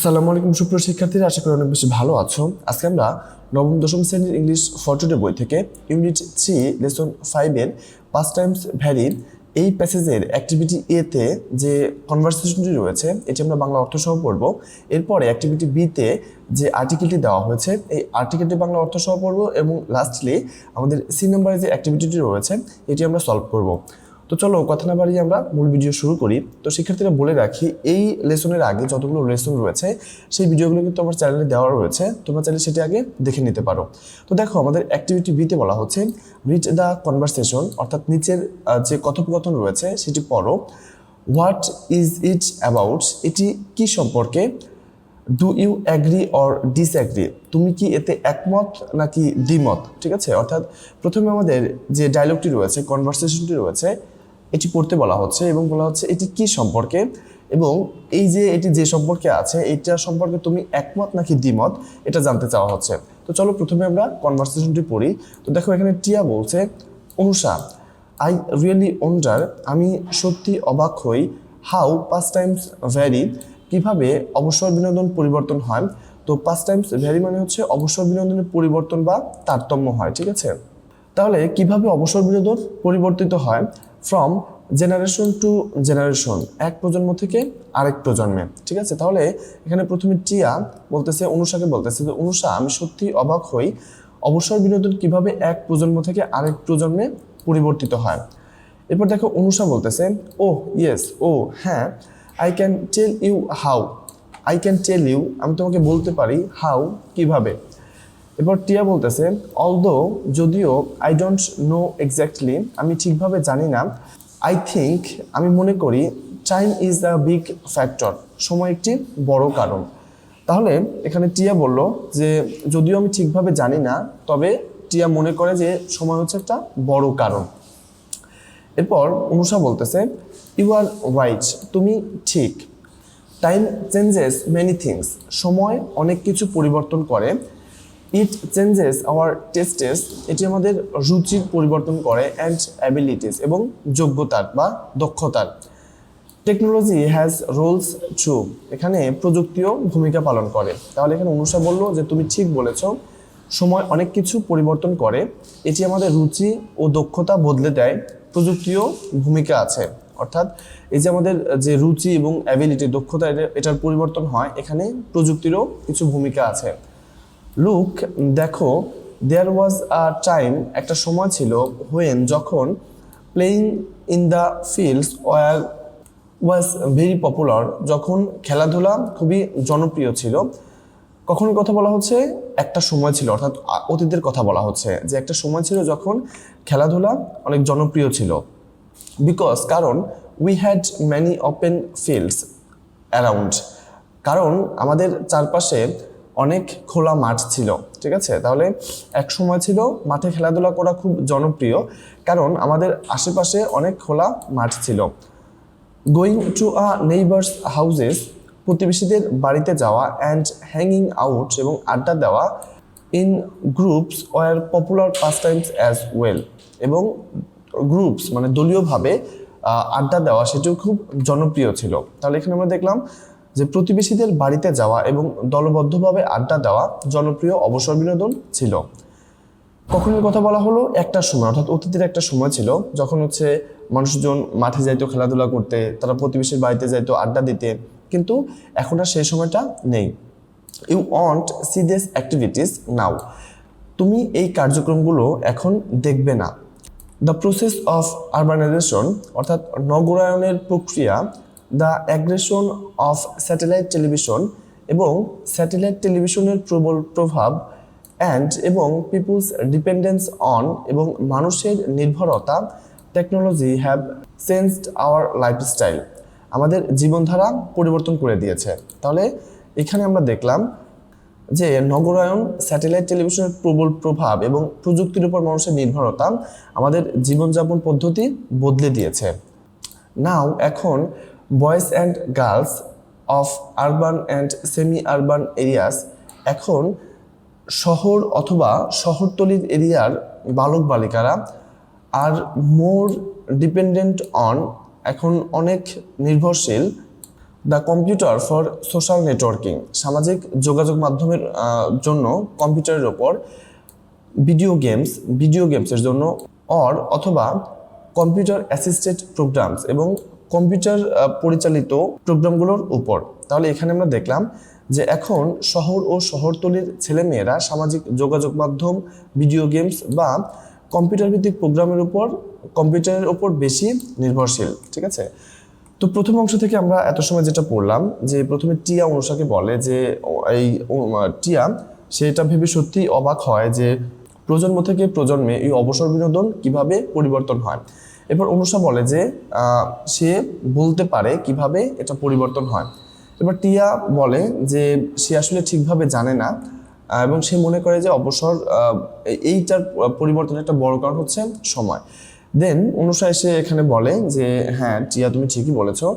আসসালামু আলাইকুম সুপ্রিয় শিক্ষার্থীরা, আশা করি অনেক বেশি ভালো আছো। আজকে আমরা নবম দশম শ্রেণীর ইংলিশ ফর টুডে বই থেকে ইউনিট 3 লেসন 5 এর পাস্ট টাইমস ভ্যারি এই প্যাসেজের অ্যাক্টিভিটি এ তে যে কনভারসেশনটি রয়েছে এটি আমরা বাংলা অর্থ সহ পড়ব। এরপরে অ্যাক্টিভিটি বি তে যে আর্টিকেলটি দেওয়া হয়েছে এই আর্টিকেলটি বাংলা অর্থ সহ পড়ব এবং লাস্টলি আমাদের সি নাম্বারে যে অ্যাক্টিভিটিটি রয়েছে এটি আমরা সলভ করব। তো চলো কথা না বাড়িয়ে আমরা মূল ভিডিও শুরু করি। তো শিক্ষার্থীরা বলে রাখি, এই লেসনের আগে যতগুলো লেসন রয়েছে সেই ভিডিওগুলো কিন্তু আমার চ্যানেলে দেওয়া রয়েছে, তোমরা চাইলে সেটি আগে দেখে নিতে পারো। তো দেখো, আমাদের অ্যাক্টিভিটি বিতে বলা হচ্ছে রিড দ্য কনভারসেশন, অর্থাৎ নিচের যে কথোপকথন রয়েছে সেটি পড়ো। হোয়াট ইজ ইট অ্যাবাউট, এটি কি সম্পর্কে। Do you agree or disagree, তুমি কি এতে একমত নাকি দ্বিমত। ঠিক আছে, অর্থাৎ প্রথমে আমাদের যে ডায়লগটি রয়েছে, কনভারসেশনটি রয়েছে, এটি পড়তে বলা হচ্ছে এবং বলা হচ্ছে এটি কি সম্পর্কে এবং এই যে এটি যে সম্পর্কে আছে এটা সম্পর্কে তুমি একমত নাকি দ্বিমত এটা জানতে চাওয়া হচ্ছে। তো চলো প্রথমে আমরা কনভারসেশনটি পড়ি। তো দেখো, এখানে টিয়া বলছে, অনুষা আই রিয়েলি ওয়ান্ডার, আমি সত্যি অবাক হই, হাউ পাস্ট টাইমস ভ্যারি, কিভাবে অবসর বিনোদন পরিবর্তন হয়। তো পাস্ট টাইমস ভ্যারি মানে হচ্ছে অবসর বিনোদনের পরিবর্তন বা তারতম্য হয়। ঠিক আছে, তাহলে কিভাবে অবসর বিনোদন পরিবর্তিত হয় ফ্রম জেনারেশন টু জেনারেশন, এক প্রজন্ম থেকে আরেক প্রজন্মে। ঠিক আছে, তাহলে এখানে প্রথমে টিয়া বলতেছে অনুষাকে, বলতেছে যে অনুষা আমি সত্যি অবাক হই অবসর বিনোদন কিভাবে এক প্রজন্ম থেকে আরেক প্রজন্মে পরিবর্তিত হয়। এরপর দেখো অনুষা বলতেছে, ও ইয়েস, ও হ্যাঁ, I can tell you how, I can tell you আমি তোমাকে বলতে পারি, হাউ কিভাবে। এরপর টিয়া বলতেছে, অলদো যদিও, আই ডোন্ট নো এক্স্যাক্টলি আমি ঠিকভাবে জানি না, আই থিঙ্ক আমি মনে করি, time is a big factor সময় একটি বড় কারণ। তাহলে এখানে টিয়া বলল যে যদিও আমি ঠিকভাবে জানি না, তবে টিয়া মনে করে যে সময় হচ্ছে একটা বড় কারণ। এরপর অনুষা বলতেছে, ইউ আর রাইট, তুমি ঠিক, টাইম চেঞ্জেস মেনি থিংস, সময় অনেক কিছু পরিবর্তন করে, ইট চেঞ্জেস আওয়ার টেস্টেস, এটি আমাদের রুচির পরিবর্তন করে, অ্যান্ড অ্যাবিলিটিস এবং যোগ্যতার বা দক্ষতার, টেকনোলজি হ্যাজ রোলস টু, এখানে প্রযুক্তিও ভূমিকা পালন করে। তাহলে এখানে অনুষা বললো যে তুমি ঠিক বলেছ, সময় অনেক কিছু পরিবর্তন করে, এটি আমাদের রুচি ও দক্ষতা বদলে দেয়, প্রযুক্তিও ভূমিকা আছে। অর্থাৎ এই যে আমাদের যে রুচি এবং অ্যাবিলিটি দক্ষতা এটার পরিবর্তন হয়, এখানে প্রযুক্তিরও কিছু ভূমিকা আছে। লুক দেখো, দেয়ার ওয়াজ আ টাইম, একটা সময় ছিল, হোয়েন যখন, playing in the fields was very popular, যখন খেলাধুলা খুবই জনপ্রিয় ছিল। কখনো কথা বলা হচ্ছে একটা সময় ছিল, অর্থাৎ অতীতের কথা বলা হচ্ছে যে একটা সময় ছিল যখন খেলাধুলা অনেক জনপ্রিয় ছিল। বিকজ কারণ, we had many open fields around, কারণ আমাদের চারপাশে অনেক খোলা মাঠ ছিল। ঠিক আছে, তাহলে এক সময় ছিল মাঠে খেলাধুলা করা খুব জনপ্রিয়, কারণ আমাদের আশেপাশে অনেক খোলা মাঠ ছিল। Going to a neighbours houses, প্রতিবেশীদের বাড়িতে যাওয়া, অ্যান্ড হ্যাঙ্গিং আউট এবং আড্ডা দেওয়া, in groups were popular pastimes as well, এবং গ্রুপস মানে দলীয়ভাবে আড্ডা দেওয়া সেটিও খুব জনপ্রিয় ছিল। তাহলে এখানে আমরা দেখলাম যে প্রতিবেশীদের বাড়িতে যাওয়া এবং দলবদ্ধভাবে আড্ডা দেওয়া জনপ্রিয় অবসর বিনোদন ছিল। কখনের কথা বলা হলো একটা সময়, অর্থাৎ অতীতের একটা সময় ছিল যখন হচ্ছে মানুষজন মাঠে যাইতো খেলাধুলা করতে, তারা প্রতিবেশীর বাড়িতে যাইতো আড্ডা দিতে, কিন্তু এখন আর সেই সময়টা নেই। You want see this activities now, তুমি এই কার্যক্রমগুলো এখন দেখবে না। দ্য প্রসেস অফ আরবানাইজেশন, অর্থাৎ নগরায়নের প্রক্রিয়া, the aggression of satellite television, এবং স্যাটেলাইট টেলিভিশনের প্রবল প্রভাব, অ্যান্ড এবং পিপুলস ডিপেন্ডেন্স অন, এবং মানুষের নির্ভরতা, technology have changed our lifestyle, আমাদের জীবনধারা পরিবর্তন করে দিয়েছে। তাহলে এখানে আমরা দেখলাম যে নগরায়ন, স্যাটেলাইট টেলিভিশনের প্রবল প্রভাব এবং প্রযুক্তির উপর মানুষের নির্ভরতা আমাদের জীবনযাপন পদ্ধতি বদলে দিয়েছে। নাও এখন, boys and girls of urban and semi urban areas, এখন শহর অথবা শহরতলির এরিয়ার বালক বালিকারা, আর মোর ডিপেন্ডেন্ট অন, এখন অনেক নির্ভরশীল, the computer for social networking, সামাজিক যোগাযোগ মাধ্যমের জন্য কম্পিউটারের ওপর, ভিডিও গেমসের জন্য, অথবা কম্পিউটার অ্যাসিস্টেড প্রোগ্রামস এবং কম্পিউটার পরিচালিত প্রোগ্রামগুলোর উপর। তাহলে এখানে আমরা দেখলাম যে এখন শহর ও শহরতলির ছেলেমেয়েরা সামাজিক যোগাযোগ মাধ্যম, ভিডিও গেমস বা কম্পিউটার ভিত্তিক কম্পিউটারের ওপর বেশি নির্ভরশীল। ঠিক আছে, তো প্রথম অংশ থেকে আমরা এত সময় যেটা পড়লাম যে প্রথমে টিয়া অনুষাকে বলে যে এই টিয়া সেটা ভেবে সত্যি অবাক হয় যে প্রজন্ম থেকে প্রজন্মে এই অবসর বিনোদন কিভাবে পরিবর্তন হয়। এরপর অনুষা বলে যে সে বলতে পারে কিভাবে এটা পরিবর্তন হয়। এবার টিয়া বলে যে সে আসলে ঠিকভাবে জানে না এবং সে মনে করে যে অবসর এইটার পরিবর্তনের একটা বড় কারণ হচ্ছে সময়। দেন অনুষা এসে এখানে বলে যে হ্যাঁ টিয়া তুমি ঠিকই বলেছো,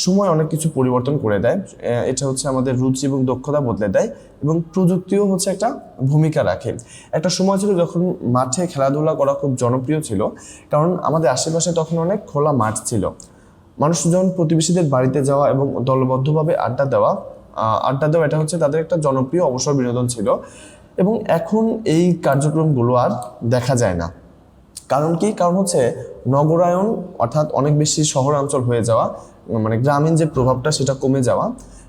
সময় অনেক কিছু পরিবর্তন করে দেয়, এটা হচ্ছে আমাদের রুচি এবং দক্ষতা বদলে দেয় এবং প্রযুক্তিও হচ্ছে একটা ভূমিকা রাখে। একটা সময় ছিল যখন মাঠে খেলাধুলা করা খুব জনপ্রিয় ছিল, কারণ আমাদের আশেপাশে তখন অনেক খোলা মাঠ ছিল। মানুষজন প্রতিবেশীদের বাড়িতে যাওয়া এবং দলবদ্ধভাবে আড্ডা দেওয়া এটা হচ্ছে তাদের একটা জনপ্রিয় অবসর বিনোদন ছিল। এবং এখন এই কার্যক্রমগুলো আর দেখা যায় না। কারণ কি? কারণ হচ্ছে নগরায়ন, অর্থাৎ অনেক বেশি শহরাঞ্চল হয়ে যাওয়া, মানে গ্রামীণ যে প্রভাবটা সেটা কমে যাওয়া,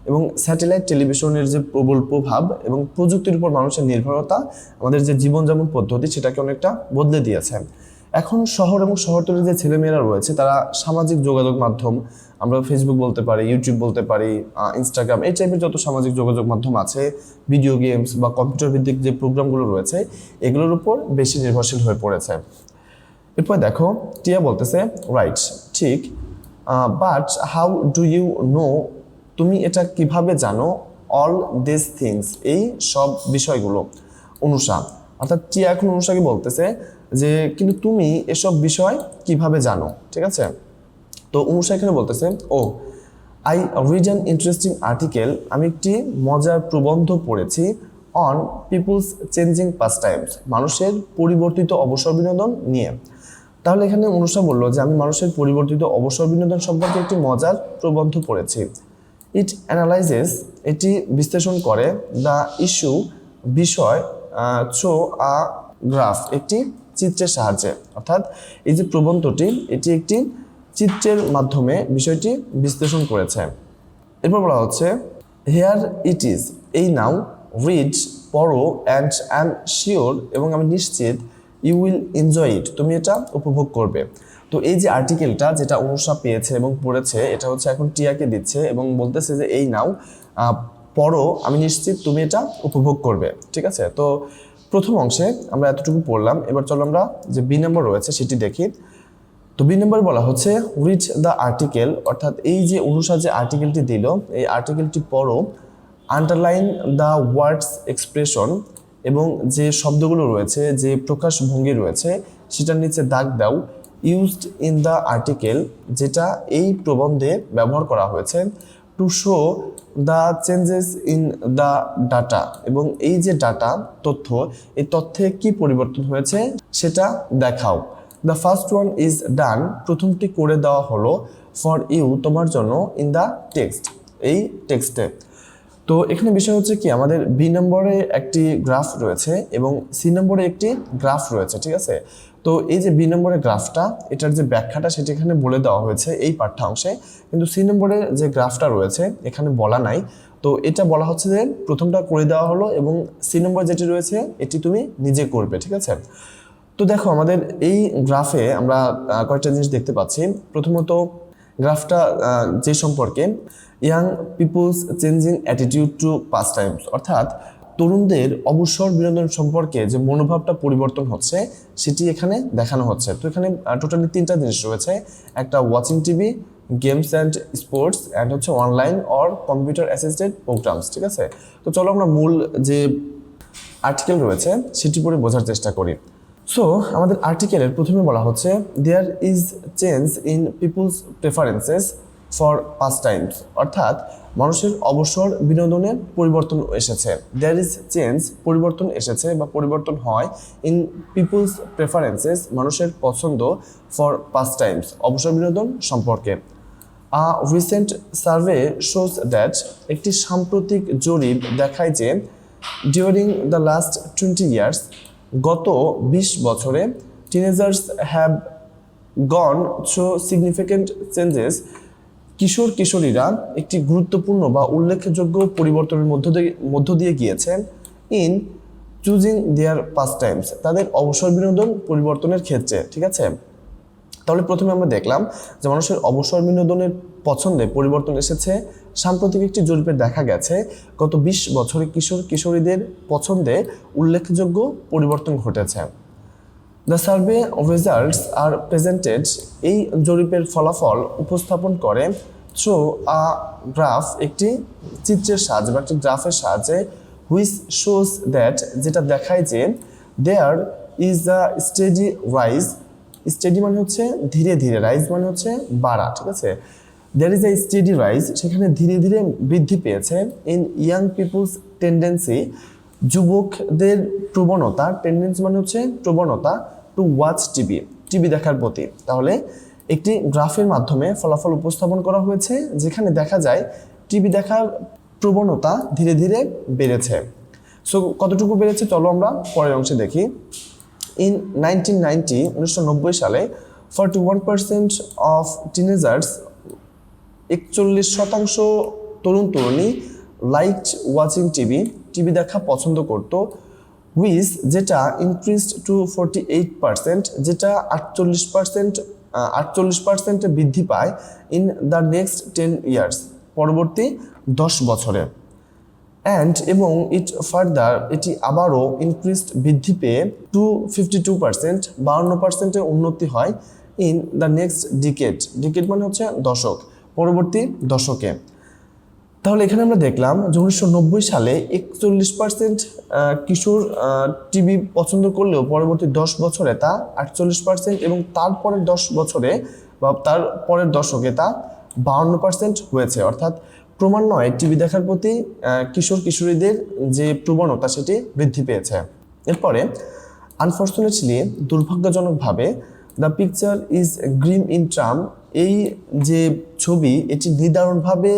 এবং স্যাটেলাইট টেলিভিশনের যে প্রবল প্রভাব এবং প্রযুক্তির উপর মানুষের নির্ভরতা আমাদের যে জীবনযাপন পদ্ধতি সেটাকে অনেকটা বদলে দিয়েছে। এখন শহর এবং শহরতলির যে ছেলেমেয়েরা রয়েছে তারা সামাজিক যোগাযোগ মাধ্যম, আমরা ফেসবুক বলতে পারি, ইউটিউব বলতে পারি, ইনস্টাগ্রাম, এই টাইপের যত সামাজিক যোগাযোগ মাধ্যম আছে, ভিডিও গেমস বা কম্পিউটার ভিত্তিক যে প্রোগ্রামগুলো রয়েছে এগুলোর উপর বেশি নির্ভরশীল হয়ে পড়েছে। এরপর দেখো টিয়া বলতেছে রাইট, ঠিক, but how do you know, তুমি এটা কিভাবে জানো, অল দিস থিংস, এই সব বিষয়গুলো। অনুষা, অর্থাৎ টিয়া এখন অনুষাকে বলতেছে যে কিন্তু তুমি এসব বিষয় কিভাবে জানো। ঠিক আছে, তো অনুষা এখানে বলতেছে ও I read an interesting article, আমি একটি মজার প্রবন্ধ পড়েছি, on peoples changing pastimes, মানুষের পরিবর্তিত অবসর বিনোদন নিয়ে। তাহলে এখানে অনুষা বলল যে আমি মানুষের পরিবর্তিত অবসর বিনোদন সম্পর্কে একটি মজার প্রবন্ধ পড়েছি। ইট অ্যানালাইজেস, এটি বিশ্লেষণ করে, দ্য ইস্যু, বিষয়, থ্রু আ গ্রাফ, একটি চিত্রের সাহায্যে। অর্থাৎ এই যে প্রবন্ধটি এটি একটি চিত্রের মাধ্যমে বিষয়টি বিশ্লেষণ করেছে। এরপর বলা হচ্ছে হেয়ার ইট ইজ, এই নাও, রিড, পড়ো, অ্যান্ড আই এম শিওর, এবং আমি নিশ্চিত, ইউ উইল এনজয় ইট, তুমি এটা উপভোগ করবে। তো এই যে আর্টিকেলটা যেটা অনুষা পেয়েছে এবং পড়েছে এটা হচ্ছে এখন টিয়াকে দিচ্ছে এবং বলতেছে যে এই নাও, পড়ো, আমি নিশ্চিত তুমি এটা উপভোগ করবে। ঠিক আছে, তো প্রথম অংশে আমরা এতটুকু পড়লাম। এবার চলো আমরা যে বি নম্বর রয়েছে সেটি দেখি। তো বি নম্বর বলা হচ্ছে রিড দ্য আর্টিকেল, অর্থাৎ এই যে অনুষা যে আর্টিকেলটি দিল এই আর্টিকেলটি পড়ো, আন্ডারলাইন দ্য ওয়ার্ডস এক্সপ্রেশন, এবং যে শব্দগুলো রয়েছে, যে প্রকাশভঙ্গি রয়েছে সেটার নিচে দাগ দাও, ইউজড ইন দ্য আর্টিকেল, যেটা এই প্রবন্ধে ব্যবহার করা হয়েছে, to show the changes in the data, এবং এই যে ডাটা তথ্য, এই তথ্যে কি পরিবর্তন হয়েছে সেটা দেখাও। The first one is done, প্রথমটি করে দেওয়া হলো, ফর ইউ, তোমার জন্য, ইন দ্য টেক্সট, এই টেক্সটে। তো এখানে বিষয় হচ্ছে কি আমাদের বি নম্বরে একটি গ্রাফ রয়েছে এবং সি নম্বরে একটি গ্রাফ রয়েছে। ঠিক আছে, তো এই যে বি নম্বরের গ্রাফটা এটার যে ব্যাখ্যাটা সেটা এখানে বলে দেওয়া হয়েছে এই পাঠ্যাংশে, কিন্তু সি নম্বরের যে গ্রাফটা রয়েছে এখানে বলা নাই। তো এটা বলা হচ্ছে যে প্রথমটা করে দেওয়া হলো এবং সি নম্বর যেটি রয়েছে এটি তুমি নিজে করবে। ঠিক আছে, তো দেখো আমাদের এই গ্রাফে আমরা কয়েকটা জিনিস দেখতে পাচ্ছি। প্রথমত গ্রাফটা যে সম্পর্কে young peoples changing attitude to pastimes, অর্থাৎ তরুণদের অবসর বিনোদন সম্পর্কে যে মনোভাবটা পরিবর্তন হচ্ছে সেটি এখানে দেখানো হচ্ছে। তো এখানে টোটালি তিনটা জিনিস রয়েছে, একটা watching TV, games and sports, and হচ্ছে online or computer assisted programs. ঠিক আছে, তো চলো আমরা মূল যে আর্টিকেল রয়েছে সেটি পড়ে বোঝার চেষ্টা করি। সো আমাদের আর্টিকেলের প্রথমে বলা হচ্ছে there is change in peoples preferences for pastimes, অর্থাৎ মানুষের অবসর বিনোদনের পরিবর্তন এসেছে। দেয়ার ইজ চেঞ্জ, পরিবর্তন এসেছে বা পরিবর্তন হয়, ইন পিপলস প্রেফারেন্সেস, মানুষের পছন্দ, ফর পাস টাইমস, অবসর বিনোদন সম্পর্কে। আ রিসেন্ট সার্ভে শোজ দ্যাট, একটি সাম্প্রতিক জরিপ দেখায় যে ডিউরিং দ্য লাস্ট 20 ইয়ার্স, গত 20 বছরে teenagers have gone through significant changes, কিশোর কিশোরীরা একটি গুরুত্বপূর্ণ বা উল্লেখযোগ্য পরিবর্তনের মধ্য দিয়ে গিয়েছে in choosing their pastimes, তাদের অবসর বিনোদন পরিবর্তনের ক্ষেত্রে। ঠিক আছে, তাহলে প্রথমে আমরা দেখলাম যে মানুষের অবসর বিনোদনের পছন্দে পরিবর্তন এসেছে। সাম্প্রতিক একটি জরিপে দেখা গেছে গত 20 বছরে কিশোর কিশোরীদের পছন্দে উল্লেখযোগ্য পরিবর্তন ঘটেছে। The survey results R presented, এই জরিপের ফলাফল উপস্থাপন করে থ্রু আ গ্রাফ, একটি চিত্রের সাহায্যে বা একটি গ্রাফের সাহায্যে, হুইচ শোজ দ্যাট, যেটা দেখায় যে there is a steady rise, steady মানে হচ্ছে ধীরে ধীরে, রাইজ মানে হচ্ছে বাড়া। ঠিক আছে, there is a steady rise, সেখানে ধীরে ধীরে বৃদ্ধি পেয়েছে ইন ইয়াং পিপুলস টেন্ডেন্সি, যুবকদের প্রবণতা, টেন্ডেন্সি মানে হচ্ছে প্রবণতা, টু ওয়াচ টিভি, টিভি দেখার প্রতি। তাহলে একটি গ্রাফের মাধ্যমে ফলাফল উপস্থাপন করা হয়েছে যেখানে দেখা যায় টিভি দেখার প্রবণতা ধীরে ধীরে বেড়েছে। সো কতটুকু বেড়েছে চলো আমরা পরের অংশে দেখি। ইন 1990 সালে 41% অফ টিনেজার্স, 41% তরুণ তরুণী লাইকড ওয়াচিং টিভি, টিভি দেখা পছন্দ করত, উইচ যেটা ইনক্রিজড টু 48%, যেটা 48% বৃদ্ধি পায় ইন দ্য নেক্সট 10 ইয়ার্স, পরবর্তী 10 বছরে। অ্যান্ড এবং ইট ফার্দার, এটি আবারও ইনক্রিজড বৃদ্ধি পেয়ে টু 52%, 52% উন্নতি হয় in the next decade, decade মানে হচ্ছে দশক, পরবর্তী দশকে। তাহলে এখানে আমরা দেখলাম যে 1990 সালে 41% কিশোর টিভি পছন্দ করলেও পরবর্তী 10 বছরে তা 48% এবং তারপরের 10 বছরে বা তার পরের দশকে তা 52% হয়েছে। অর্থাৎ ক্রমান্বয়ে টিভি দেখার প্রতি কিশোর কিশোরীদের যে প্রবণতা সেটি বৃদ্ধি পেয়েছে। এরপরে আনফর্চুনেটলি, দুর্ভাগ্যজনকভাবে, the picture is grim in term, এই যে ছবি এটি নিদারুণভাবে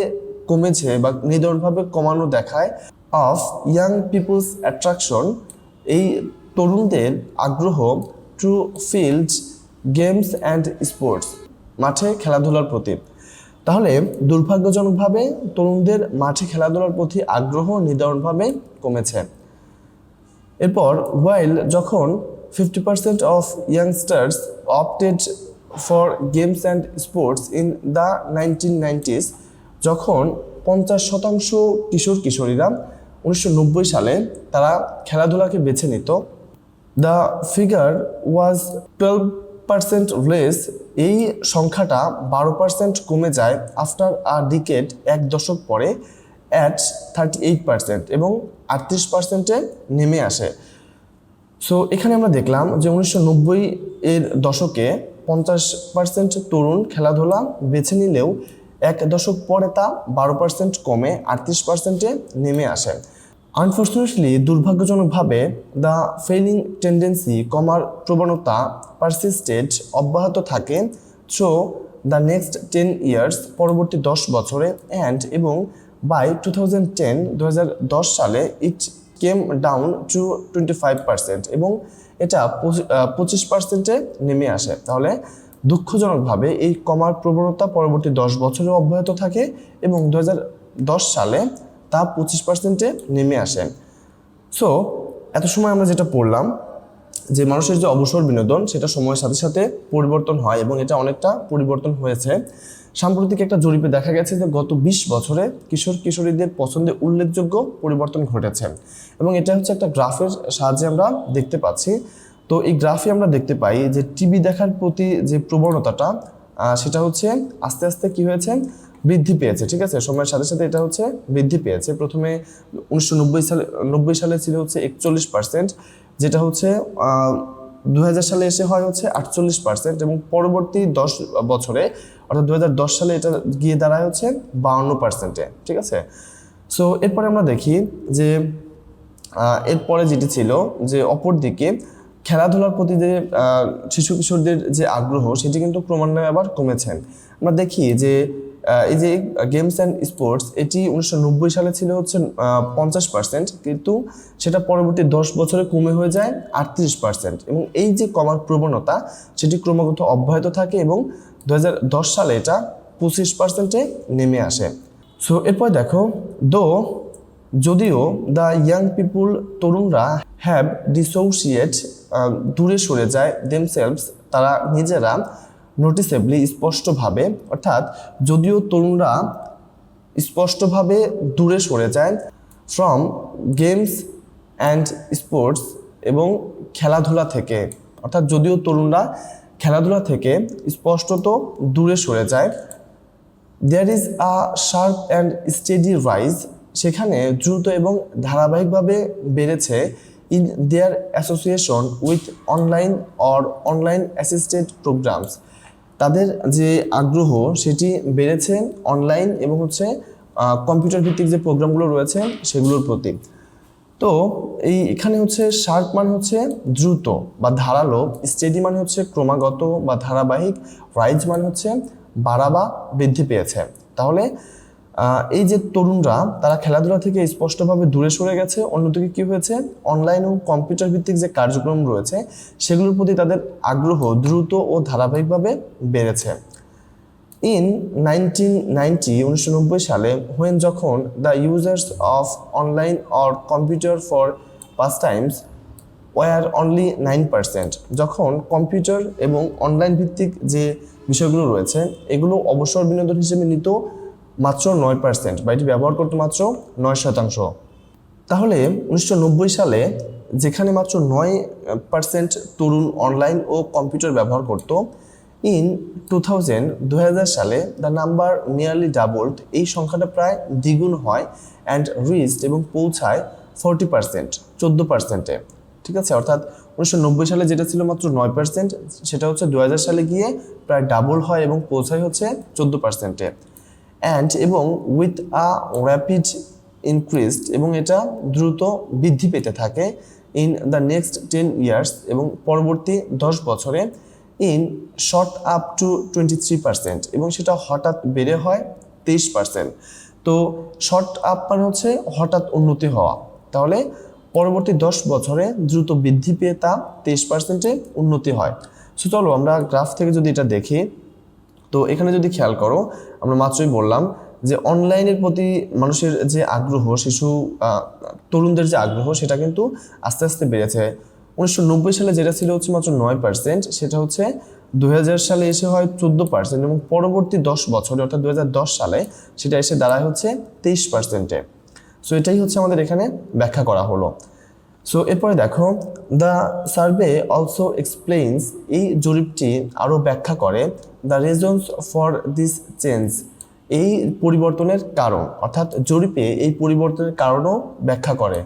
কমেছে বা নিদারুণভাবে কমানো দেখায় অফ ইয়াং পিপলস অ্যাট্রাকশন, এই তরুণদের আগ্রহ to field games and sports, মাঠে খেলাধুলার প্রতি। তাহলে দুর্ভাগ্যজনকভাবে তরুণদের মাঠে খেলাধুলার প্রতি আগ্রহ নিদারুণভাবে কমেছে। এরপর ওয়াইল, যখন 50% of youngsters opted for games and sports in the 1990s, যখন 50% কিশোর কিশোরীরা 1990 সালে তারা খেলাধুলাকে বেছে নিত, দ্য ফিগার ওয়াজ 12% লেস, এই সংখ্যাটা 12% কমে যায় আফটার আ ডিকেড, এক দশক পরে, অ্যাট 38% এবং 38%-এ নেমে আসে। সো এখানে আমরা দেখলাম যে 1990 এর দশকে 50% তরুণ খেলাধুলা বেছে নিলেও এক দশক পরে তা 12% কমে 38%-এ নেমে আসে। আনফর্চুনেটলি, দুর্ভাগ্যজনকভাবে, দ্য ফেইলিং টেন্ডেন্সি, কমার প্রবণতা, পারসিস্টেড, অব্যাহত থাকে, থ্রু দ্য নেক্সট 10 ইয়ার্স, পরবর্তী 10 বছরে, অ্যান্ড এবং বাই 2010 সালে ইট কেম ডাউন টু 25% এবং এটা 25%-এ নেমে আসে। তাহলে দুঃখজনকভাবে এই কমার প্রবণতা পরবর্তী 10 বছরে অব্যাহত থাকে এবং 2010 সালে তা 25%-এ নেমে আসে। সো এত সময় আমরা যেটা পড়লাম যে মানুষের যে অবসর বিনোদন সেটা সময়ের সাথে সাথে পরিবর্তন হয় এবং এটা অনেকটা পরিবর্তন হয়েছে। সাম্প্রতিক একটা জরিপে দেখা গেছে যে গত 20 বছরে কিশোর কিশোরীদের পছন্দে উল্লেখযোগ্য পরিবর্তন ঘটেছে এবং এটা হচ্ছে একটা গ্রাফের সাহায্যে আমরা দেখতে পাচ্ছি। তো এই গ্রাফে আমরা দেখতে পাই যে টিভি দেখার প্রতি যে প্রবণতাটা সেটা হচ্ছে আস্তে আস্তে কি হয়েছে, বৃদ্ধি পেয়েছে। ঠিক আছে, সময়ের সাথে সাথে এটা হচ্ছে বৃদ্ধি পেয়েছে। প্রথমে 1990 সালে ছিল হচ্ছে 41%, যেটা হচ্ছে 2000 সালে এসে হয় হচ্ছে 48% এবং পরবর্তী 10 বছরে অর্থাৎ 2010 সালে এটা গিয়ে দাঁড়ায় হচ্ছে 52%-এ। ঠিক আছে, সো এরপরে আমরা দেখি যে এরপরে যেটি ছিল যে অপরদিকে খেলাধুলার প্রতি যে শিশু কিশোরদের যে আগ্রহ সেটি কিন্তু ক্রমান্বয়ে আবার কমেছে। আমরা দেখি যে এই যে গেমস অ্যান্ড স্পোর্টস এটি 1990 সালে ছিল হচ্ছে 50%, কিন্তু সেটা পরবর্তী 10 বছরে কমে হয়ে যায় 38%, এবং এই যে কমার প্রবণতা সেটি ক্রমাগত অব্যাহত থাকে এবং 2010 সালে এটা 25%-এ নেমে আসে। সো এরপর দেখো, যদিও দ্য ইয়াং পিপুল, তরুণরা হ্যাভ ডিসোসিয়েট, দূরে সরে যায়, দেমসেলভস, তারা নিজেরা, নোটিসেবলি, স্পষ্টভাবে, অর্থাৎ যদিও তরুণরা স্পষ্টভাবে দূরে সরে যায়, ফ্রম গেমস অ্যান্ড স্পোর্টস, এবং খেলাধুলা থেকে, অর্থাৎ যদিও তরুণরা খেলাধুলা থেকে স্পষ্টত দূরে সরে যায়, there is a sharp and steady rise, সেখানে দ্রুত এবং ধারাবাহিকভাবে বেড়েছে, in their association with online or online assisted programs, তাদের যে আগ্রহ সেটি বেড়েছে অনলাইন এবং হচ্ছে কম্পিউটার ভিত্তিক যে প্রোগ্রামগুলো রয়েছে সেগুলোর প্রতি। তো এখানে হচ্ছে শার্প মানে হচ্ছে দ্রুত বা ধারালো, স্টেডি মানে হচ্ছে ক্রমাগত বা ধারাবাহিক, রাইজ মানে হচ্ছে বাড়া বা বৃদ্ধি পেয়েছে। তাহলে এই যে তরুণরা তারা খেলাধুলা থেকে স্পষ্টভাবে দূরে সরে গেছে, অন্যদিকে কি হয়েছে, অনলাইন ও কম্পিউটার ভিত্তিক যে কার্যক্রম রয়েছে সেগুলোর প্রতি তাদের আগ্রহ দ্রুত ও ধারাবাহিকভাবে বেড়েছে। ইন 1990 সালে, যখন the users of online or computer for pastimes were only 9%, যখন কম্পিউটার এবং অনলাইন ভিত্তিক যে বিষয়গুলো রয়েছে এগুলো অবসর বিনোদন হিসেবে নিত মাত্র 9%, বা এটি ব্যবহার করতো মাত্র 9%। তাহলে 1990 সালে যেখানে মাত্র 9% তরুণ অনলাইন ও কম্পিউটার ব্যবহার করত, ইন 2000 সালে দ্য নাম্বার নিয়ারলি ডাবলড, এই সংখ্যাটা প্রায় দ্বিগুণ হয়, অ্যান্ড রিচড, এবং পৌঁছায় 40%, 14%-এ। ঠিক আছে, অর্থাৎ 1990 সালে যেটা ছিল মাত্র 9%, সেটা হচ্ছে 2000 সালে গিয়ে প্রায় ডাবল হয় এবং পৌঁছায় হচ্ছে 14%-এ। অ্যান্ড, এবং উইথ আ র্যাপিড ইনক্রিজড, এবং এটা দ্রুত বৃদ্ধি পেতে থাকে, ইন দ্য নেক্সট 10 ইয়ার্স, এবং পরবর্তী 10 বছরে, ইন শর্ট আপ টু 23%, এবং সেটা হঠাৎ বেড়ে হয় 23%। তো শর্ট আপ মানে হচ্ছে হঠাৎ উন্নতি হওয়া, তাহলে পরবর্তী 10 বছরে দ্রুত বৃদ্ধি পেয়ে তা 23%-এ উন্নতি হয়। সো চলো আমরা গ্রাফ থেকে যদি এটা দেখি, তো এখানে যদি খেয়াল করো, আমরা মাত্রই বললাম যে অনলাইনের প্রতি মানুষের যে আগ্রহ, তরুণদের যে আগ্রহ সেটা কিন্তু আস্তে আস্তে বেড়েছে। 1990 সালে যেটা ছিল হচ্ছে মাত্র 9%, সেটা হচ্ছে 2000 সালে এসে হয় 14%, এবং পরবর্তী 10 বছরে অর্থাৎ 2010 সালে সেটা এসে দাঁড়ায় হচ্ছে 23%-এ। সো এটাই হচ্ছে আমাদের এখানে ব্যাখ্যা করা হলো। সো এরপরে দেখো, দ্য সার্ভে অলসো এক্সপ্লেইনস, এই জরিপটি আরও ব্যাখ্যা করে, the reasons for this change, এই পরিবর্তনের কারণ, অর্থাৎ জরিপে এই পরিবর্তনের কারণও ব্যাখ্যা করে।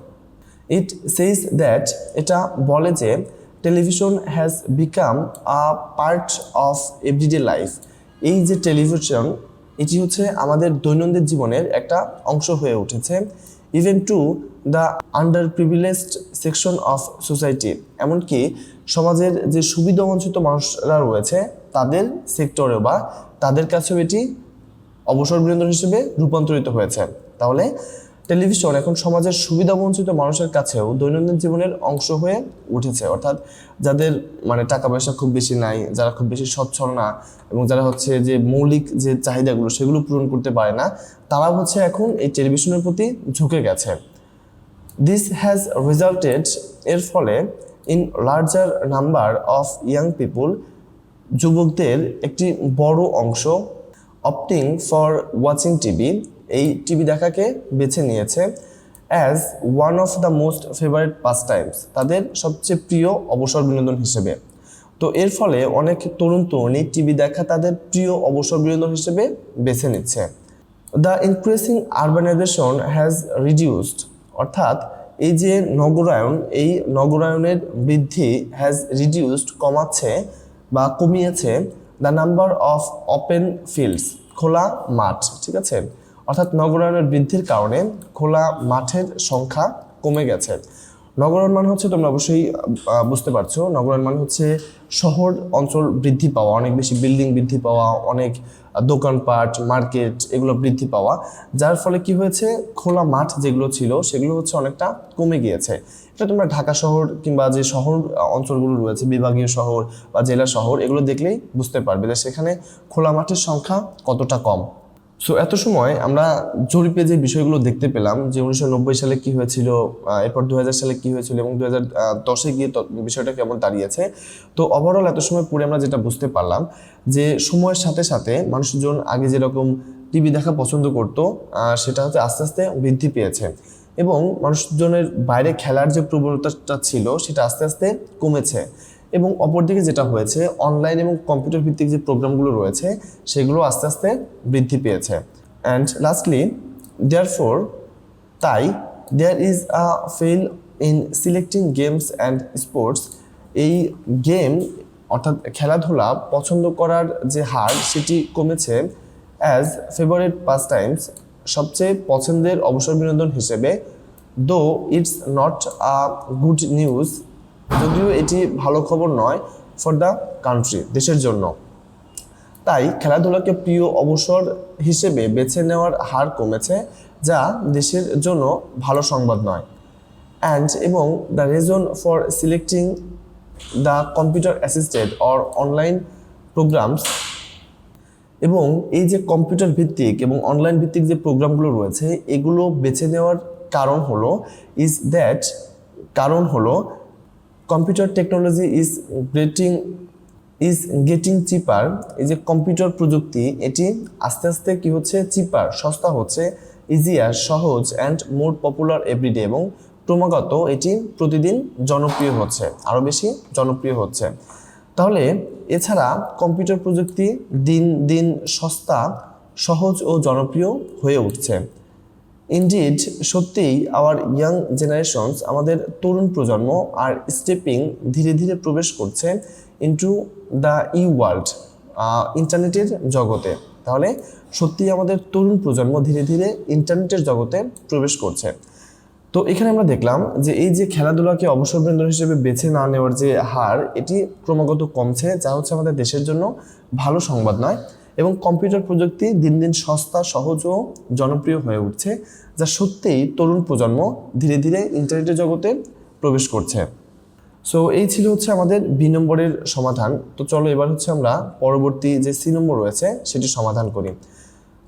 ইট সেইজ দ্যাট, এটা বলে যে television has become a part of everyday life, এই যে টেলিভিশন এটি হচ্ছে আমাদের দৈনন্দিন জীবনের একটা অংশ হয়ে উঠেছে, even to the under privileged section of society, এমনকি সমাজের যে সুবিধাবঞ্চিত মানুষরা রয়েছে তাদের সেক্টরে বা তাদের কাছেও এটি অবসর বিনোদন হিসেবে রূপান্তরিত হয়েছে। তাহলে টেলিভিশন এখন সমাজের সুবিধাবঞ্চিত মানুষের কাছেও দৈনন্দিন জীবনের অংশ হয়ে উঠেছে, অর্থাৎ যাদের মানে টাকা পয়সা খুব বেশি নাই, যারা খুব বেশি সচ্ছল না, এবং যারা হচ্ছে যে মৌলিক যে চাহিদাগুলো সেগুলো পূরণ করতে পারে না, তারা হচ্ছে এখন এই টেলিভিশনের প্রতি ঝুঁকে গেছে। দিস হ্যাজ রেজাল্টেড, এর ফলে, in larger number of young পিপুল, যুবকদের একটি বড় অংশ, অপটিং ফর ওয়াচিং টিভি, এই টিভি দেখাকে বেছে নিয়েছে, as one of the most favourite pass Times, তাদের সবচেয়ে প্রিয় অবসর বিনোদন হিসেবে। তো এর ফলে অনেক তরুণ তরুণী টিভি দেখা তাদের প্রিয় অবসর বিনোদন হিসেবে বেছে নিচ্ছে। The increasing urbanisation has reduced, অর্থাৎ এই যে নগরায়ন, এই নগরায়নের বৃদ্ধি হ্যাজ রিডিউসড, কমাচ্ছে বা কমিয়েছে, the number of open fields, খোলা মাঠ। ঠিক আছে, অর্থাৎ নগরায়নের বৃদ্ধির কারণে খোলা মাঠের সংখ্যা কমে গেছে। নগরায়ন মানে হচ্ছে, তোমরা অবশ্যই বুঝতে পারছো, নগরায়ন মানে হচ্ছে শহর অঞ্চল বৃদ্ধি পাওয়া, অনেক বেশি বিল্ডিং বৃদ্ধি পাওয়া, অনেক দোকানপাট, মার্কেট এগুলো বৃদ্ধি পাওয়া, যার ফলে কি হয়েছে, খোলা মাঠ যেগুলো ছিল সেগুলো হচ্ছে অনেকটা কমে গিয়েছে। এটা তোমরা ঢাকা শহর কিংবা যে শহর অঞ্চলগুলো রয়েছে, বিভাগীয় শহর বা জেলা শহর, এগুলো দেখলেই বুঝতে পারবে যে সেখানে খোলা মাঠের সংখ্যা কতটা কম। সো এত সময় আমরা জরিপে যে বিষয়গুলো দেখতে পেলাম যে 1990 সালে কি হয়েছিল, এরপর 2000 সালে কি হয়েছিল এবং 2010-এ গিয়ে বিষয়টা কেমন দাঁড়িয়েছে। তো ওভারঅল এত সময় পড়ে আমরা যেটা বুঝতে পারলাম যে সময়ের সাথে সাথে মানুষজন আগে যেরকম টিভি দেখা পছন্দ করতো সেটা হচ্ছে আস্তে আস্তে বৃদ্ধি পেয়েছে, এবং মানুষজনের বাইরে খেলার যে প্রবণতাটা ছিল সেটা আস্তে আস্তে কমেছে। এবং অপরদিকে যেটা হয়েছে, অনলাইন এবং কম্পিউটার ভিত্তিক যে প্রোগ্রামগুলো রয়েছে সেগুলো আস্তে আস্তে বৃদ্ধি পেয়েছে। অ্যান্ড লাস্টলি, দেয়ারফোর, তাই there is a fall in selecting games and sports. এই গেম অর্থাৎ খেলাধুলা পছন্দ করার যে হার সেটি কমেছে অ্যাজ ফেভারিট পাস টাইমস, সবচেয়ে পছন্দের অবসর বিনোদন হিসেবে। দো it's not a good news, যদিও এটি ভালো খবর নয় ফর দ্য কান্ট্রি, দেশের জন্য। তাই খেলাধুলাকে প্রিয় অবসর হিসেবে বেছে নেওয়ার হার কমেছে, যা দেশের জন্য ভালো সংবাদ নয়। অ্যান্ড এবং the reason for selecting the computer assisted or online programs, এবং এই যে কম্পিউটার ভিত্তিক এবং অনলাইন ভিত্তিক যে প্রোগ্রামগুলো রয়েছে এগুলো বেছে নেওয়ার কারণ হলো কম্পিউটার টেকনোলজি ইজ গেটিং চিপার। এই যে কম্পিউটার প্রযুক্তি এটি আস্তে আস্তে কি হচ্ছে, চিপার, সস্তা হচ্ছে, ইজিয়ার, সহজ, অ্যান্ড মোর পপুলার এভরিডে, এবং ক্রমাগত এটি প্রতিদিন জনপ্রিয় হচ্ছে, আরও বেশি জনপ্রিয় হচ্ছে। তাহলে এছাড়া কম্পিউটার প্রযুক্তি দিন দিন সস্তা, সহজ ও জনপ্রিয় হয়ে উঠছে। ইনডিড, সত্যিই আওয়ার ইয়াং জেনারেশনস, আমাদের তরুণ প্রজন্ম, আর স্টেপিং, ধীরে ধীরে প্রবেশ করছে ইনটু দ্য ওয়ার্ল্ড, ইন্টারনেটের জগতে। তাহলে সত্যিই আমাদের তরুণ প্রজন্ম ধীরে ধীরে ইন্টারনেটের জগতে প্রবেশ করছে। তো এখানে আমরা দেখলাম যে এই যে খেলাধুলাকে অবসর বিনোদন হিসেবে বেছে না নেওয়ার যে হার এটি ক্রমাগত কমছে, যা হচ্ছে আমাদের দেশের জন্য ভালো সংবাদ নয়। এবং কম্পিউটার প্রযুক্তি দিন দিন সস্তা, সহজ ও জনপ্রিয় হয়ে উঠছে, যা সত্যিই তরুণ প্রজন্ম ধীরে ধীরে ইন্টারনেটের জগতে প্রবেশ করছে। সো এই ছিল হচ্ছে আমাদের বি নম্বরের সমাধান। তো চলো এবার হচ্ছে আমরা পরবর্তী যে সি নম্বর রয়েছে সেটি সমাধান করি।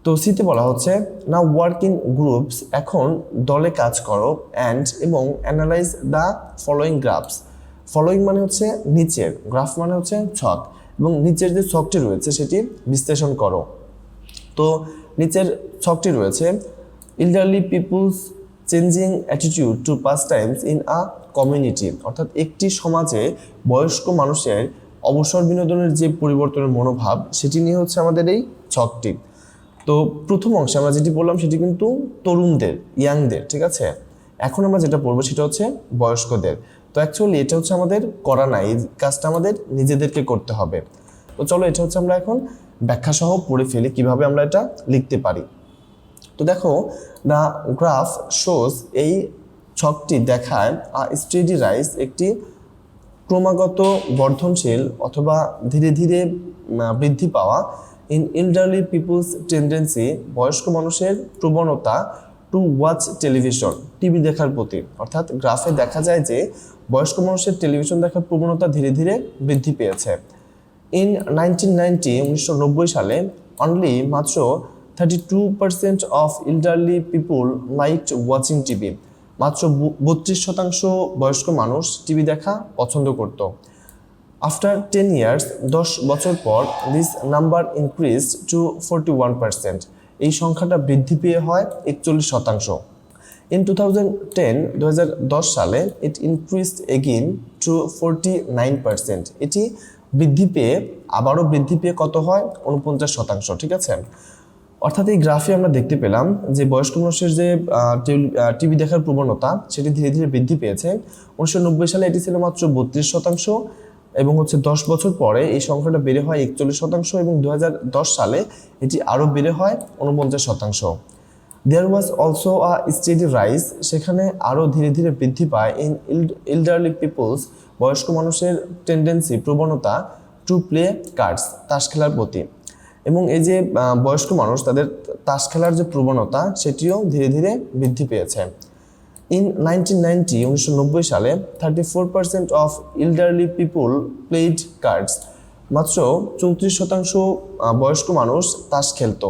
তো সিতে বলা হচ্ছে, নাও ওয়ার্ক ইন গ্রুপস, এখন দলে কাজ করো, অ্যান্ড এবং analyse the following graphs. Following মানে হচ্ছে নিচের, গ্রাফ মানে হচ্ছে ছক, এবং নিচের যে ছকটি রয়েছে সেটি বিশ্লেষণ করো। তো নিচের ছকটি রয়েছে, elderly peoples changing attitude to pastimes in a community, অর্থাৎ একটি সমাজে বয়স্ক মানুষের অবসর বিনোদনের যে পরিবর্তনের মনোভাব সেটি নিয়ে হচ্ছে আমাদের এই ছকটি। তো প্রথম অংশে আমরা যেটি বললাম সেটি কিন্তু তরুণদের, ইয়াংদের, ঠিক আছে। এখন আমরা যেটা পড়বো সেটা হচ্ছে বয়স্কদের। তো অ্যাকচুয়ালি এটা হচ্ছে আমাদের করা নাই, এই কাজটা আমাদের নিজেদেরকে করতে হবে। তো চলো এটা হচ্ছে আমরা এখন ব্যাখ্যা সহ পড়ে ফেলি কিভাবে আমরা এটা লিখতে পারি। তো দেখো, দ্য গ্রাফ শোজ, এই ছকটি দেখায় স্টেডি রাইজ, একটি ক্রমাগত বর্ধনশীল অথবা ধীরে ধীরে বৃদ্ধি পাওয়া, ইন এল্ডারলি পিপুলস টেন্ডেন্সি, বয়স্ক মানুষের প্রবণতা, টু ওয়াচ টেলিভিশন, টিভি দেখার প্রতি। অর্থাৎ গ্রাফে দেখা যায় যে বয়স্ক মানুষের টেলিভিশন দেখার প্রবণতা ধীরে ধীরে বৃদ্ধি পেয়েছে। ইন 1990 সালে অনলি মাত্র 32% of elderly people liked watching TV, মাত্র 32% বয়স্ক মানুষ টিভি দেখা পছন্দ করত। আফটার 10 ইয়ার্স, 10 বছর পর, দিস নাম্বার ইনক্রিজড টু 41%, এই সংখ্যাটা বৃদ্ধি পেয়ে হয় 41%। ইন 2010 সালে ইট ইনক্রিজড এগেইন টু 49%, এটি আবারও বৃদ্ধি পেয়ে কত হয়, 49%, ঠিক আছে। অর্থাৎ এই গ্রাফে আমরা দেখতে পেলাম যে বয়স্ক মানুষের যে টিভি দেখার প্রবণতা সেটি ধীরে ধীরে বৃদ্ধি পেয়েছে। 1990 সালে এটি ছিল মাত্র 32%, এবং হচ্ছে 10 বছর পরে এই সংখ্যাটা বেড়ে হয় 41%, এবং 2010 সালে এটি আরও বেড়ে হয় 49%। There was also a steady rise, সেখানে আরও ধীরে ধীরে বৃদ্ধি পায় ইন এল্ডারলি পিপলস, বয়স্ক মানুষের টেন্ডেন্সি, প্রবণতা, টু প্লে কার্ডস, তাস খেলার প্রতি। এবং এই যে বয়স্ক মানুষ তাদের তাস খেলার যে প্রবণতা সেটিও ধীরে ধীরে বৃদ্ধি পেয়েছে। ইন 1990 সালে 34% of elderly people played cards, মাত্র 34% বয়স্ক মানুষ তাস খেলতো।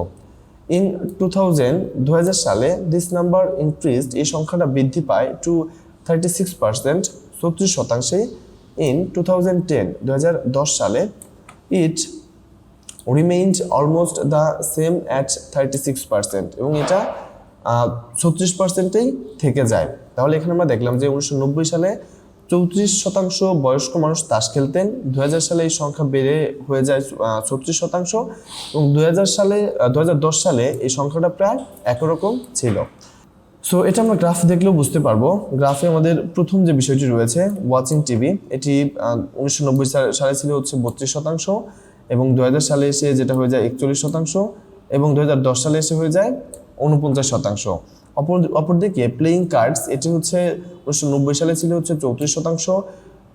ইন 2000 সালে দিস নাম্বার ইনক্রিজড, এই সংখ্যাটা বৃদ্ধি পায় টু 36%, 36%। ইন 2010 সালে ইট remained almost the same at 36%, এবং এটা 36%-এই থেকে যায়। তাহলে এখানে আমরা দেখলাম যে 1990 সালে 34% বয়স্ক মানুষ তাস খেলতেন, 2000 সালে এই সংখ্যা বেড়ে হয়ে যায় 36%, এবং 2010 সালে এই সংখ্যাটা প্রায় একই রকম ছিল। সো এটা আমরা গ্রাফ দেখলেও বুঝতে পারবো। গ্রাফে আমাদের প্রথম যে বিষয়টি রয়েছে ওয়াচিং টিভি, এটি 1990 সালে ছিল হচ্ছে 32%, এবং 2000 সালে এসে যেটা হয়ে যায় 41%, এবং 2010 সালে এসে হয়ে যায় 49%। অপরদিকে প্লেইং কার্ডস, এটি হচ্ছে 1990 সালে ছিল হচ্ছে 34%,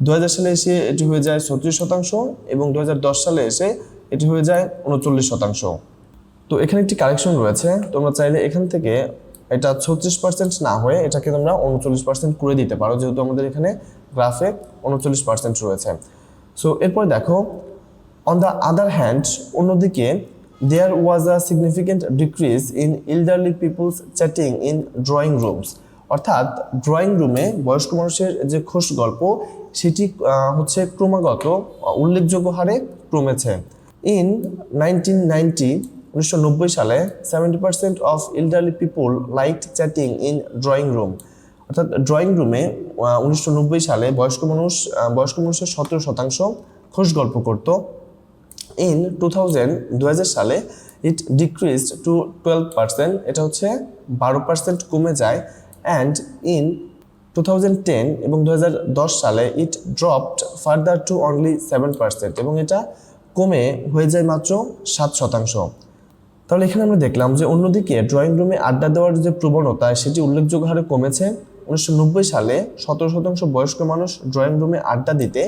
2000 সালে এসে এটি হয়ে যায় 36%, এবং 2010 সালে এসে এটি হয়ে যায় 39%। তো এখানে একটি কারেকশন রয়েছে, তোমরা চাইলে এখান থেকে এটা 36% না হয়ে এটাকে তোমরা 39% করে দিতে পারো, যেহেতু আমাদের এখানে গ্রাফে 39% রয়েছে। সো এরপর দেখো, অন দ্য আদার হ্যান্ড, অন্যদিকে there was a significant decrease in elderly people's chatting in drawing rooms, অর্থাৎ ড্রয়িং রুমে বয়স্ক মানুষের যে খোশ গল্প সেটি হচ্ছে ক্রমাগত উল্লেখযোগ্য হারে কমেছে। ইন 1990 সালে 70% of elderly people liked chatting in drawing room, অর্থাৎ ড্রয়িং রুমে 1990 সালে বয়স্ক মানুষের 17% খোশ গল্প করত। ইন 2000 সালে ইট ডিক্রিজড টু 12%, এটা হচ্ছে 12% কমে যায়। অ্যান্ড ইন 2010 এবং 2010 সালে ইট ড্রপড ফার্দার টু অনলি 7%, এবং এটা কমে হয়ে যায় মাত্র 7%। তাহলে এখানে আমরা দেখলাম যে অন্যদিকে ড্রয়িং রুমে আড্ডা দেওয়ার যে প্রবণতা সেটি উল্লেখযোগ্য হারে কমেছে। 1990 সালে 17% বয়স্ক মানুষ ড্রয়িং রুমে আড্ডা দিতে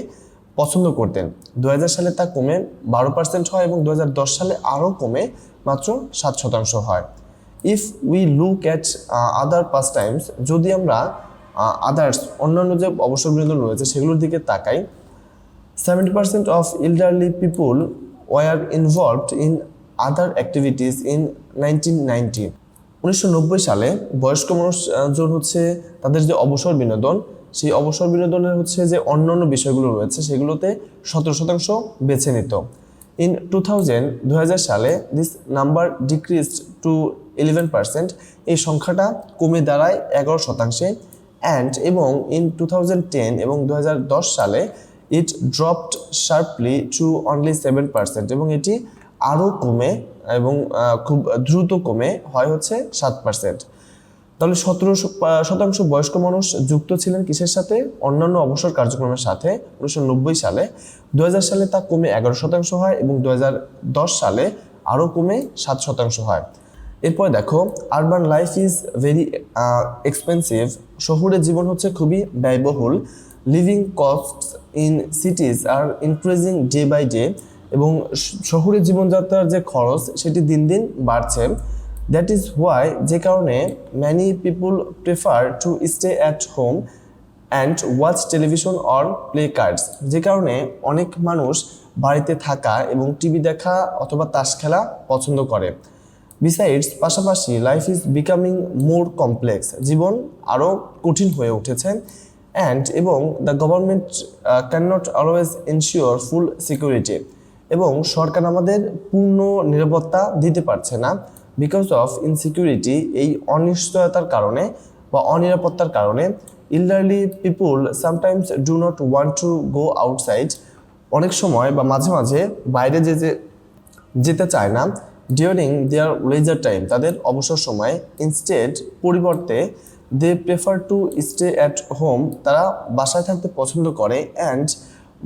পছন্দ করতেন, 2000 সালে তা কমে 12% হয়, এবং 2010 সালে আরও কমে মাত্র 7% হয়। If we look at other pass Times, যদি আমরা আদার্স অন্যান্য যে অবসর বিনোদন রয়েছে সেগুলোর দিকে তাকাই, 70% of elderly people were involved in other activities in 1990। 1990 সালে বয়স্ক মানুষজন হচ্ছে তাদের যে অবসর বিনোদন, সেই অবসর বিনোদনের হচ্ছে যে অন্যান্য বিষয়গুলো রয়েছে সেগুলোতে 17% বেছে নিত। ইন 2000 সালে দিস নাম্বার ডিক্রিজড টু 11%, এই সংখ্যাটা কমে দাঁড়ায় 11%। এবং ইন 2010 এবং 2010 সালে ইট ড্রপড শার্পলি টু অনলি 7%, এবং এটি আরও কমে এবং খুব দ্রুত কমে হয় হচ্ছে 7%। তাহলে 17% বয়স্ক মানুষ যুক্ত ছিলেন কিসের সাথে? অন্যান্য অবসর কার্যক্রমের সাথে 1990 সালে। 2000 সালে তা কমে 11% হয়, এবং 2010 সালে আরও কমে 7% হয়। এরপর দেখো, urban life is very expensive, শহুরে জীবন হচ্ছে খুবই ব্যয়বহুল। Living costs in cities are increasing day by day, এবং শহুরে জীবনযাত্রার যে খরচ সেটি দিন দিন বাড়ছে। দ্যাট ইজ হোয়াই, যে কারণে many people prefer to stay at home and watch television or play cards, যে কারণে অনেক মানুষ বাড়িতে থাকা এবং টিভি দেখা অথবা তাস খেলা পছন্দ করে। বিসাইডস, পাশাপাশি life is becoming more complex, জীবন আরও কঠিন হয়ে উঠেছে। এবং the government can not always ensure full security, এবং সরকার আমাদের পূর্ণ নিরাপত্তা দিতে পারছে না। বিকজ অফ ইনসিকিউরিটি, এই অনিশ্চয়তার কারণে বা অনিরাপত্তার কারণে elderly people sometimes do not want to go outside, অনেক সময় বা মাঝে মাঝে বাইরে যেতে চায় না। ডিউরিং দেয়ার লেজার টাইম, তাদের অবসর সময়। ইনস্টেড, পরিবর্তে they prefer to stay at home, তারা বাসায় থাকতে পছন্দ করে। And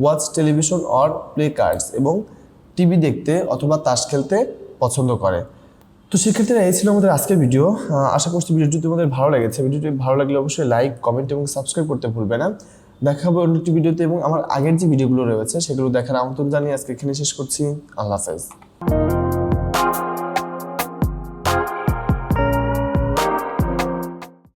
watch television or play cards, এবং টিভি দেখতে অথবা তাস খেলতে পছন্দ করে। তো শিক্ষার্থীরা, এই ছিল আমাদের আজকের ভিডিও। আশা করছি ভিডিওটি তোমাদের ভালো লেগেছে। ভিডিওটি ভালো লাগলে অবশ্যই লাইক, কমেন্ট এবং সাবস্ক্রাইব করতে ভুলবে না। দেখা হবে অন্য একটি ভিডিওতে, এবং আমার আগের যে ভিডিওগুলো রয়েছে সেগুলো দেখার আমন্ত্রণ জানিয়ে আজকে এখানে শেষ করছি। আল্লাহ হাফেজ।